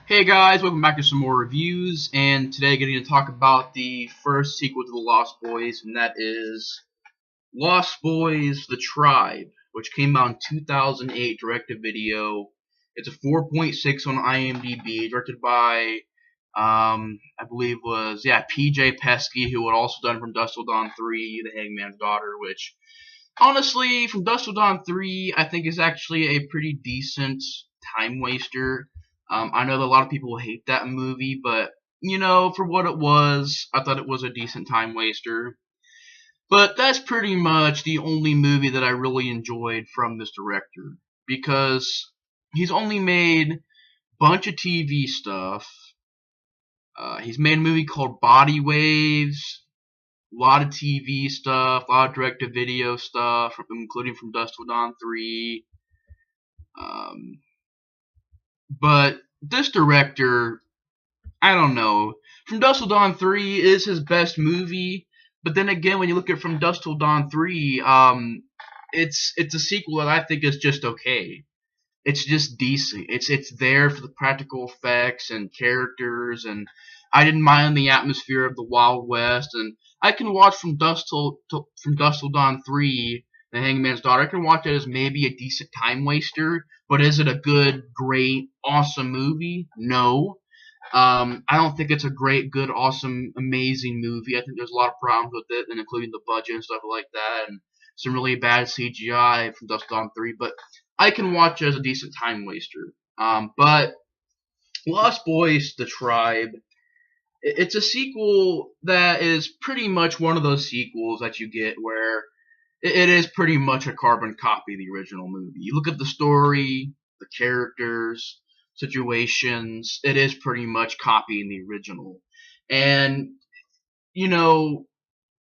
Hey guys, welcome back to some more reviews, and today getting to talk about the first sequel to The Lost Boys, and that is Lost Boys: The Tribe, which came out in 2008, direct-to-video. It's a 4.6 on IMDb, directed by, I believe was, PJ Pesky, who had also done From Dusk Till Dawn 3, The Hangman's Daughter, which, honestly, From Dusk Till Dawn 3, I think is actually a pretty decent time waster. I know that a lot of people hate that movie, but for what it was, I thought it was a decent time waster. But that's pretty much the only movie that I really enjoyed from this director, because he's only made a bunch of TV stuff. He's made a movie called Body Waves, a lot of TV stuff, a lot of direct-to-video stuff, including From Dusk Till Dawn 3. Um, but this director, I don't know. From Dusk Till Dawn 3 is his best movie, but then again, when you look at From Dusk Till Dawn 3, it's a sequel that I think is just okay. It's just decent. It's there for the practical effects and characters, and I didn't mind the atmosphere of the Wild West, and I can watch From Dusk Till Dawn 3, The Hangman's Daughter. I can watch it as maybe a decent time waster, but is it a good, great, awesome movie? No. I don't think it's a great, good, awesome, amazing movie. I think there's a lot of problems with it, and including the budget and stuff like that, and some really bad CGI from Dusk Till Dawn 3. But I can watch it as a decent time waster. But Lost Boys: The Tribe, it's a sequel that is pretty much one of those sequels that you get where it is pretty much a carbon copy of the original movie. You look at the story, the characters, situations, it is pretty much copying the original. And, you know,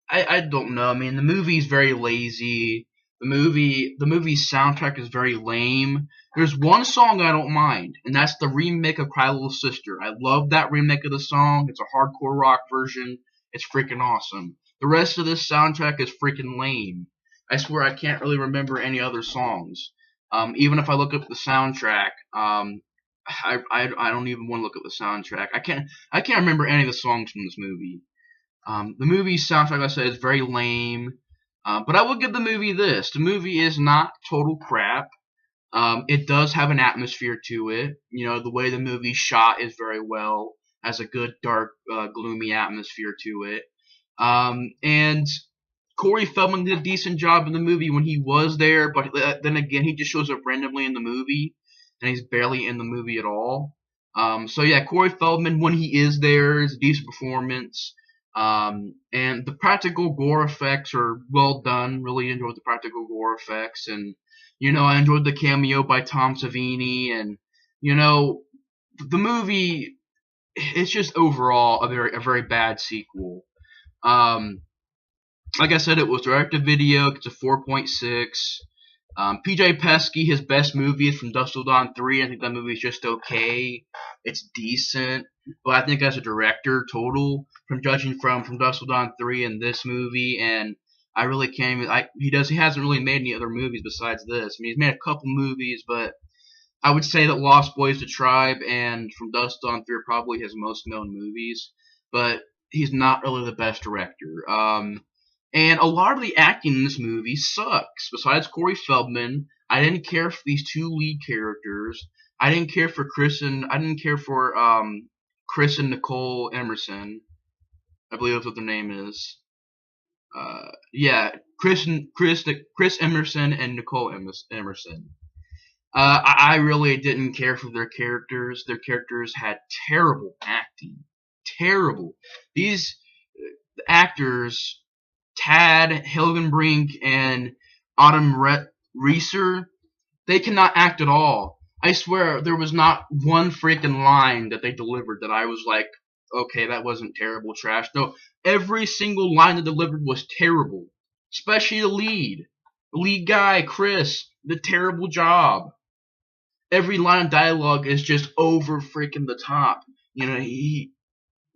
I don't know. I mean, the movie's very lazy. The movie's soundtrack is very lame. There's one song I don't mind, and that's the remake of Cry Little Sister. I love that remake of the song. It's a hardcore rock version. It's freaking awesome. The rest of this soundtrack is freaking lame. I swear I can't really remember any other songs. Even if I look up the soundtrack, I don't even want to look up the soundtrack. I can't remember any of the songs from this movie. The movie's soundtrack, like I said, is very lame. But I will give the movie this. The movie is not total crap. It does have an atmosphere to it. The way the movie's shot is very well. Has a good, dark, gloomy atmosphere to it. And Corey Feldman did a decent job in the movie when he was there, but then again, he just shows up randomly in the movie, and he's barely in the movie at all. So yeah, Corey Feldman, when he is there, is a decent performance. And the practical gore effects are well done. Really enjoyed the practical gore effects, and I enjoyed the cameo by Tom Savini, and the movie. It's just overall a very bad sequel. Like I said, it was direct-to-video. It's a 4.6. PJ Pesky, his best movie is From Dusk Till Dawn 3. I think that movie is just okay. It's decent. But I think as a director, total, from judging from Dusk Till Dawn 3 and this movie, and I really can't even... He hasn't really made any other movies besides this. I mean, he's made a couple movies, but I would say that Lost Boys: The Tribe and From Dusk Till Dawn 3 are probably his most known movies. But he's not really the best director. And a lot of the acting in this movie sucks. Besides Corey Feldman, I didn't care for these two lead characters. I didn't care for Chris and Nicole Emerson. I believe that's what their name is. Chris Emerson and Nicole Emerson. I really didn't care for their characters. Their characters had terrible acting. Terrible. These actors, Tad Hilgenbrink and Autumn Reeser, they cannot act at all. I swear there was not one freaking line that they delivered that I was like, okay, that wasn't terrible trash. No, every single line they delivered was terrible. Especially the lead. The lead guy, Chris, did a terrible job. Every line of dialogue is just over freaking the top. He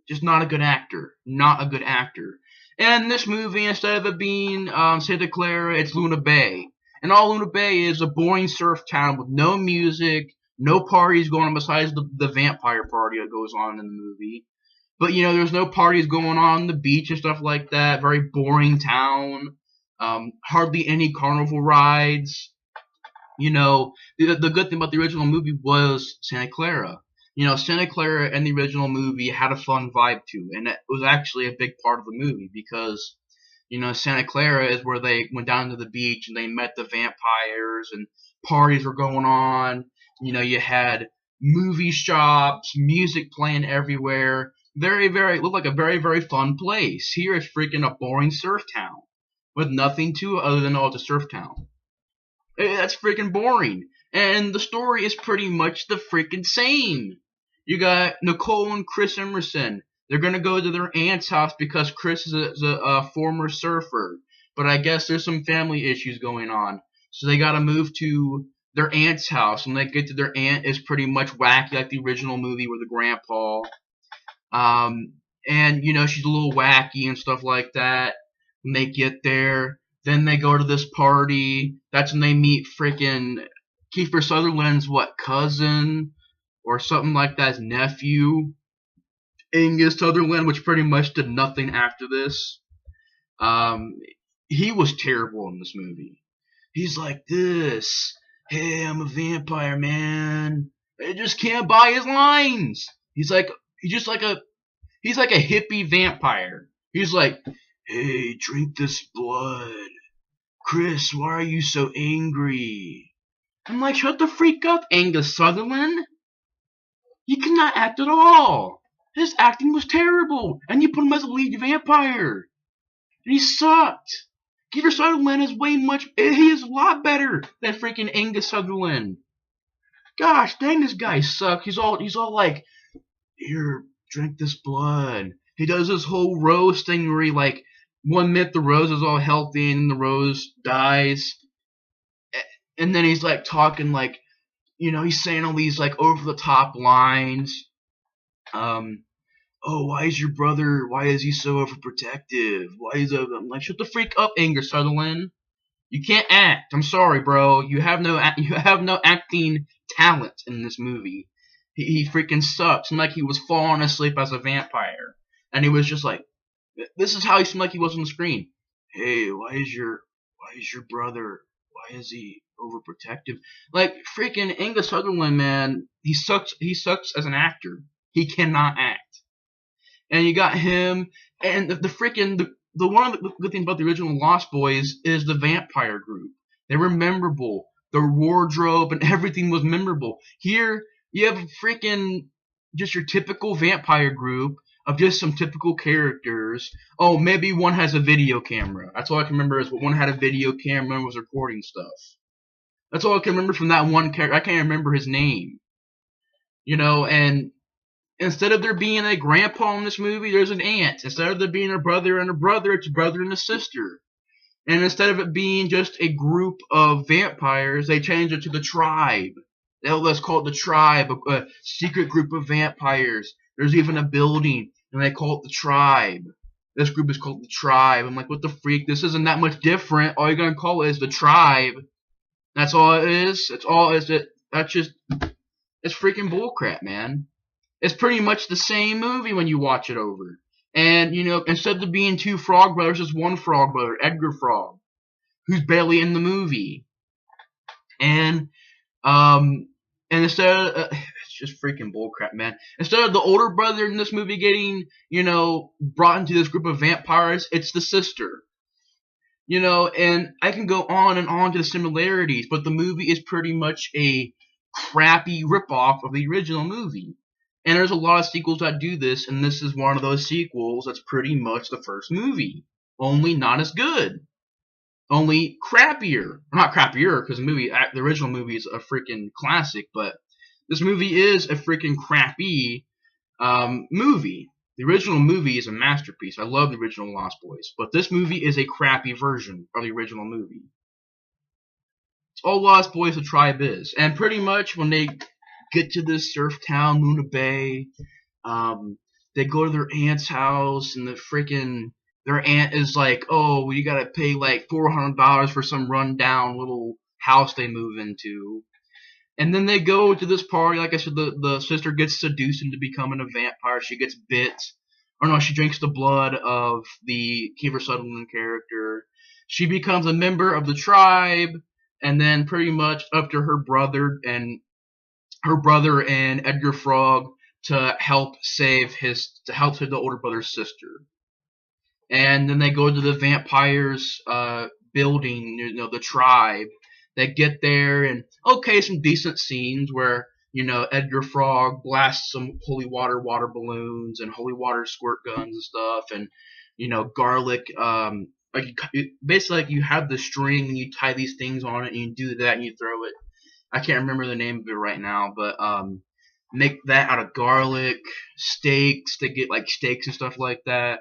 just not a good actor. Not a good actor. And in this movie, instead of it being Santa Clara, it's Luna Bay. And all Luna Bay is a boring surf town with no music, No parties going on besides the vampire party that goes on in the movie. But there's no parties going on the beach and stuff like that. Very boring town. Hardly any carnival rides. The good thing about the original movie was Santa Clara. Santa Clara and the original movie had a fun vibe too, and it was actually a big part of the movie because Santa Clara is where they went down to the beach and they met the vampires and parties were going on. You had movie shops, music playing everywhere. It looked like a very, very fun place. Here it's freaking a boring surf town with nothing to it other than it's a surf town. That's freaking boring. And the story is pretty much the freaking same. You got Nicole and Chris Emerson. They're going to go to their aunt's house because Chris is a former surfer. But I guess there's some family issues going on. So they got to move to their aunt's house. When they get to their aunt, is pretty much wacky like the original movie with the grandpa. And, she's a little wacky and stuff like that. When they get there, then they go to this party. That's when they meet freaking Kiefer Sutherland's cousin or something like that, his nephew, Angus Sutherland, which pretty much did nothing after this. He was terrible in this movie. He's like this. Hey, I'm a vampire, man. I just can't buy his lines. He's like a hippie vampire. He's like, hey, drink this blood. Chris, why are you so angry? I'm like, shut the freak up, Angus Sutherland. He cannot act at all. His acting was terrible. And you put him as a lead vampire. And he sucked. Kiefer Sutherland is he is a lot better than freaking Angus Sutherland. Gosh, dang, this guy sucks. He's all like, here, drink this blood. He does this whole rose thing where he 1 minute the rose is all healthy and then the rose dies. And then he's talking he's saying all these over the top lines. Oh, why is he so overprotective? I'm like, shut the freak up, Angus Sutherland. You can't act. I'm sorry, bro. You have no acting talent in this movie. He freaking sucks. And he was falling asleep as a vampire. And he was just this is how he seemed like he was on the screen. Hey, why is your brother, why is he overprotective? Freaking Angus Sutherland, man, he sucks as an actor. He cannot act. And you got him, and the one of the good things about the original Lost Boys is the vampire group. They were memorable. Their wardrobe and everything was memorable. Here, you have freaking just your typical vampire group of just some typical characters. Oh, maybe one has a video camera. That's all I can remember is one had a video camera and was recording stuff. That's all I can remember from that one character. I can't remember his name. And instead of there being a grandpa in this movie, there's an aunt. Instead of there being a brother and a brother, it's a brother and a sister. And instead of it being just a group of vampires, they changed it to the tribe. Let's call it the tribe, a secret group of vampires. There's even a building, and they call it the tribe. This group is called the tribe. I'm like, what the freak? This isn't that much different. All you're going to call it is the tribe. That's all it is. It's freaking bullcrap, man. It's pretty much the same movie when you watch it over. And, instead of there being two Frog brothers, there's one Frog brother, Edgar Frog, who's barely in the movie. And instead of, it's just freaking bullcrap, man. Instead of the older brother in this movie getting, brought into this group of vampires, it's the sister. And I can go on and on to the similarities, but the movie is pretty much a crappy ripoff of the original movie. And there's a lot of sequels that do this, and this is one of those sequels that's pretty much the first movie. Only not as good. Only crappier. Not crappier, because the original movie is a freaking classic, but this movie is a freaking crappy movie. The original movie is a masterpiece. I love the original Lost Boys, but this movie is a crappy version of the original movie. It's all Lost Boys the tribe is. And pretty much when they get to this surf town, Luna Bay, they go to their aunt's house, and their aunt is like, oh, well, you gotta pay $400 for some rundown little house they move into. And then they go to this party. Like I said, the sister gets seduced into becoming a vampire. She gets bit. Or no, she drinks the blood of the Kiefer Sutherland character. She becomes a member of the tribe, and then pretty much up to her brother and Edgar Frog to help save the older brother's sister. And then they go to the vampires building, the tribe. They get there, and okay, some decent scenes where Edgar Frog blasts some holy water balloons and holy water squirt guns and stuff, and garlic. Basically, like you have the string and you tie these things on it, and you do that and you throw it. I can't remember the name of it right now, but make that out of garlic, steaks. They get like steaks and stuff like that.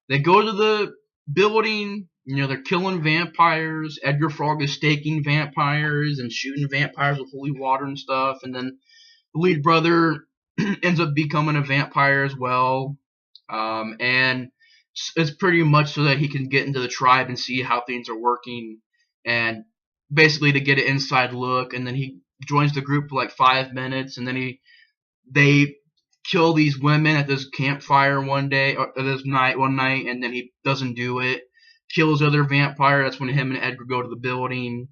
They go to the building, they're killing vampires. Edgar Frog is staking vampires and shooting vampires with holy water and stuff. And then the lead brother ends up becoming a vampire as well. And it's pretty much so that he can get into the tribe and see how things are working, and basically to get an inside look. And then he joins the group for like 5 minutes, and then they kill these women at this campfire one night, and then he doesn't do it. Kills other vampire. That's when him and Edgar go to the building.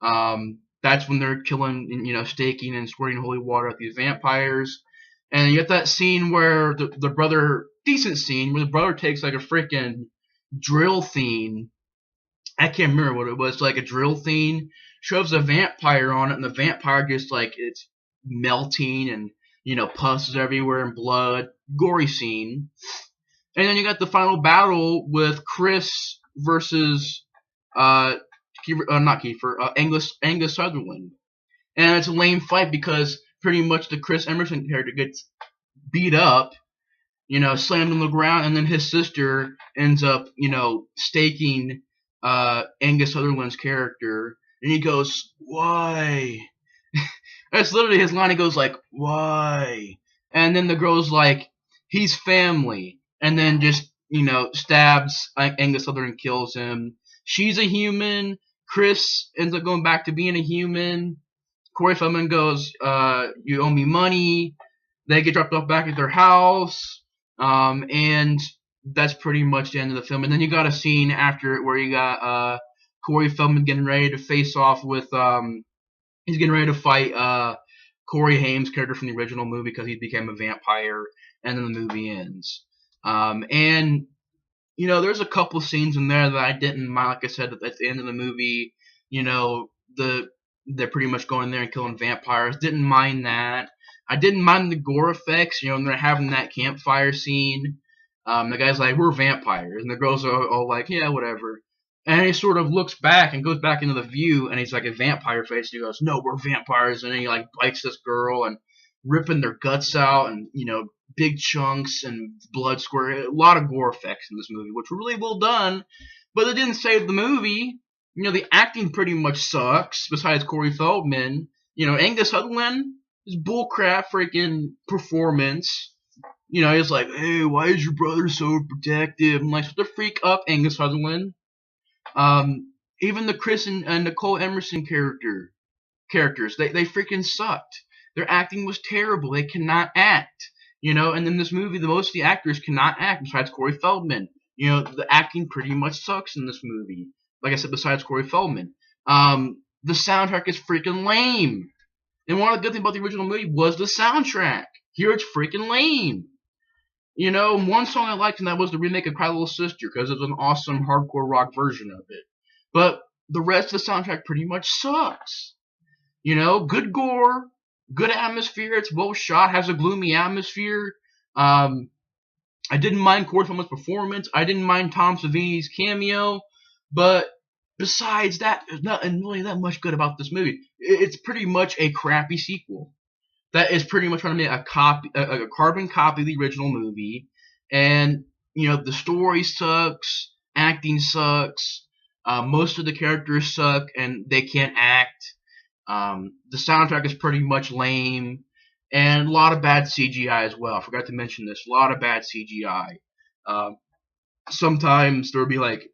That's when they're killing, staking and squirting holy water at these vampires. And you get that scene where the brother, decent scene, where the brother takes like a freaking drill thing. I can't remember what it was, like a drill thing, shoves a vampire on it, and the vampire just like it's melting and pus is everywhere and blood. Gory scene. And then you got the final battle with Chris versus Angus Sutherland. And it's a lame fight because pretty much the Chris Emerson character gets beat up, slammed on the ground, and then his sister ends up, staking Angus Sutherland's character. And he goes, "Why?" That's literally his line. He goes like, "Why?" And then the girl's like, "He's family." And then just, stabs Angus Sutherland and kills him. She's a human. Chris ends up going back to being a human. Corey Feldman goes, "You owe me money." They get dropped off back at their house. And that's pretty much the end of the film. And then you got a scene after it where you got Corey Feldman getting ready to face off with he's getting ready to fight Corey Haim's character from the original movie because he became a vampire, and then the movie ends. And there's a couple scenes in there that I didn't mind. Like I said, at the end of the movie, they're pretty much going there and killing vampires. Didn't mind that. I didn't mind the gore effects. When they're having that campfire scene, the guy's like, "We're vampires," and the girls are all like, "Yeah, whatever." And he sort of looks back and goes back into the view, and he's like a vampire face. And he goes, "No, we're vampires." And then he like bites this girl and ripping their guts out, and big chunks and blood squirt. A lot of gore effects in this movie, which were really well done, but it didn't save the movie. The acting pretty much sucks. Besides Corey Feldman, Angus Sutherland, his bullcrap freaking performance. He's like, "Hey, why is your brother so protective?" I'm like, "Shut the freak up, Angus Sutherland." Even the Chris and Nicole Emerson characters, they freaking sucked. Their acting was terrible. They cannot act. And in this movie, most of the actors cannot act besides Corey Feldman. The acting pretty much sucks in this movie. Like I said, besides Corey Feldman. The soundtrack is freaking lame. And one of the good things about the original movie was the soundtrack. Here it's freaking lame. One song I liked, and that was the remake of Cry Little Sister, because it was an awesome hardcore rock version of it. But the rest of the soundtrack pretty much sucks. Good gore, good atmosphere, it's well shot, has a gloomy atmosphere. I didn't mind Corey Feldman's performance. I didn't mind Tom Savini's cameo. But besides that, there's not really that much good about this movie. It's pretty much a crappy sequel that is pretty much trying to make a carbon copy of the original movie. And, the story sucks, acting sucks, most of the characters suck, and they can't act. The soundtrack is pretty much lame, and a lot of bad CGI as well. I forgot to mention this. A lot of bad CGI. Sometimes there would be, like,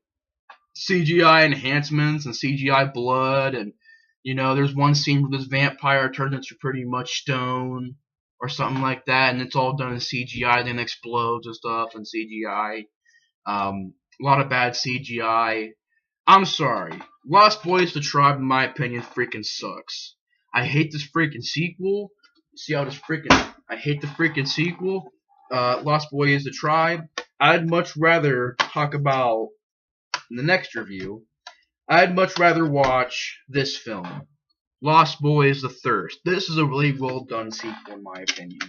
CGI enhancements and CGI blood, and You know, there's one scene where this vampire turns into pretty much stone or something like that, and it's all done in CGI, then explodes and stuff in CGI. A lot of bad CGI. I'm sorry. Lost Boys the Tribe, in my opinion, freaking sucks. I hate this freaking sequel. See how this freaking... I hate the freaking sequel. Lost Boys the Tribe. I'd much rather talk about, in the next review, I'd much rather watch this film. Lost Boys the Thirst. This is a really well done sequel, in my opinion.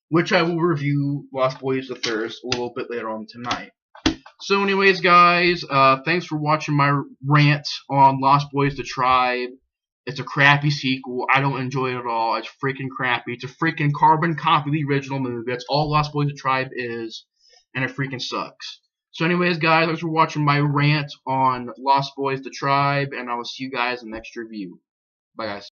Which I will review Lost Boys the Thirst a little bit later on tonight. So anyways, guys, thanks for watching my rant on Lost Boys the Tribe. It's a crappy sequel. I don't enjoy it at all. It's freaking crappy. It's a freaking carbon copy of the original movie. That's all Lost Boys the Tribe is, and it freaking sucks. So anyways, guys, thanks for watching my rant on Lost Boys the Tribe, and I will see you guys in the next review. Bye, guys.